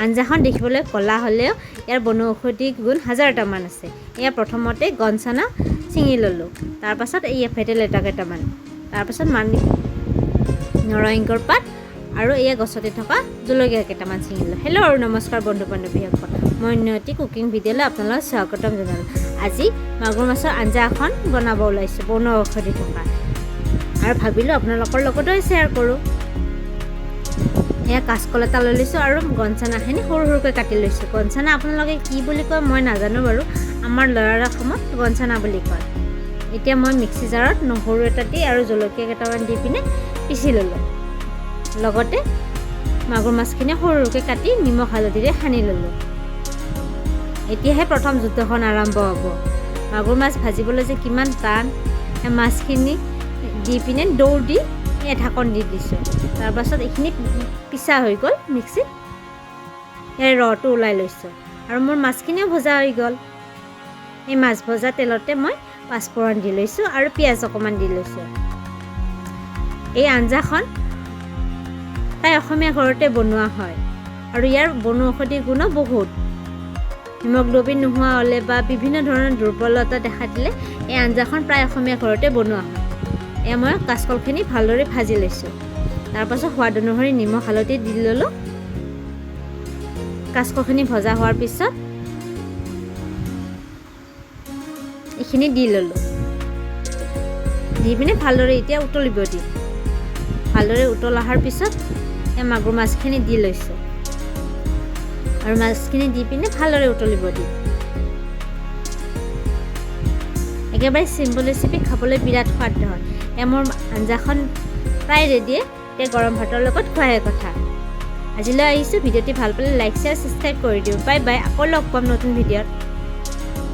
আঞ্জাখন দেখিবলৈ ক'লা হ'লেও ইয়াৰ বনৌষধি গুণ হাজাৰটামান আছে। এয়া প্ৰথমতে গনচানা ছিঙি ল'লোঁ, তাৰপাছত এই ভেদাইলতা কেইটামান, তাৰপাছত নৰসিংহৰ পাত আৰু এয়া গছতে থকা জলকীয়া কেইটামান ছিঙিলোঁ। হেল্ল' আৰু নমস্কাৰ বন্ধু বান্ধৱীসকল, মই উন্নতি কুকিং ভিডিঅ'লৈ আপোনালোকক স্বাগতম জনালোঁ। আজি মাগুৰ মাছৰ আঞ্জা এখন বনাব ওলাইছোঁ বনৌষধি থকা, আৰু ভাবিলোঁ আপোনালোকৰ লগতো শ্বেয়াৰ কৰোঁ। এয়া কাঁচকল এটা লৈ লৈছোঁ আৰু গনচানাখিনি সৰু সৰুকৈ কাটি লৈছোঁ। গনচানা আপোনালোকে কি বুলি কয় মই নাজানো বাৰু, আমাৰ ল'ৰাৰ অসমত গনচানা বুলি কয়। এতিয়া মই মিক্সি জাৰত নহৰু এটা দি আৰু জলকীয়া কেইটামান দি পিনে পিচি ল'লোঁ। লগতে মাগুৰ মাছখিনি সৰু সৰুকৈ কাটি নিমখ হালধিৰে সানি ল'লোঁ। এতিয়াহে প্ৰথম যুদ্ধখন আৰম্ভ হ'ব। মাগুৰ মাছ ভাজিবলৈ যে কিমান টান। মাছখিনি দি পিনে দৌৰ দি ঢাকন দি দিছোঁ। তাৰপাছত এইখিনি পিচা হৈ গ'ল মিক্সিত, ইয়াৰ ৰসটো ওলাই লৈছোঁ আৰু মোৰ মাছখিনিও ভজা হৈ গ'ল। এই মাছ ভজা তেলতে মই পাঁচফোৰণ দি লৈছোঁ আৰু পিঁয়াজ অকণমান দি লৈছোঁ। এই আঞ্জাখন প্ৰায় অসমীয়া ঘৰতে বনোৱা হয় আৰু ইয়াৰ বনৌষধি গুণো বহুত। হিমগ্ল'বিন নোহোৱা হ'লে বা বিভিন্ন ধৰণৰ দুৰ্বলতা দেখা দিলে এই আঞ্জাখন প্ৰায় অসমীয়া ঘৰতে বনোৱা হয়। এয়া মই কাঁচকলখিনি ভালদৰে ভাজি লৈছোঁ। তাৰপাছত সোৱাদ অনুসৰি নিমখ হালধি দি ল'লোঁ। কাঁচকলখিনি ভজা হোৱাৰ পিছত এইখিনি দি ল'লোঁ, দি পিনে ভালদৰে এতিয়া উতলিব দিম। ভালদৰে উতল অহাৰ পিছত এই মাগুৰ মাছখিনি দি লৈছোঁ আৰু মাছখিনি দি পিনে ভালদৰে উতলিব দিম। একেবাৰে চিম্পল ৰেচিপি, খাবলৈ বিৰাট সোৱাদ হয়। মোৰ আঞ্জাখন প্ৰায় ৰেডিয়ে, এতিয়া গৰম ভাতৰ লগত খোৱাহে কথা। আজিলৈ আহিছোঁ। ভিডিঅ'টি ভাল পালে লাইক শ্বেয়াৰ ছাবস্ক্ৰাইব কৰি দিওঁ। বাই বাই, আকৌ লগ পাম নতুন ভিডিঅ'ত।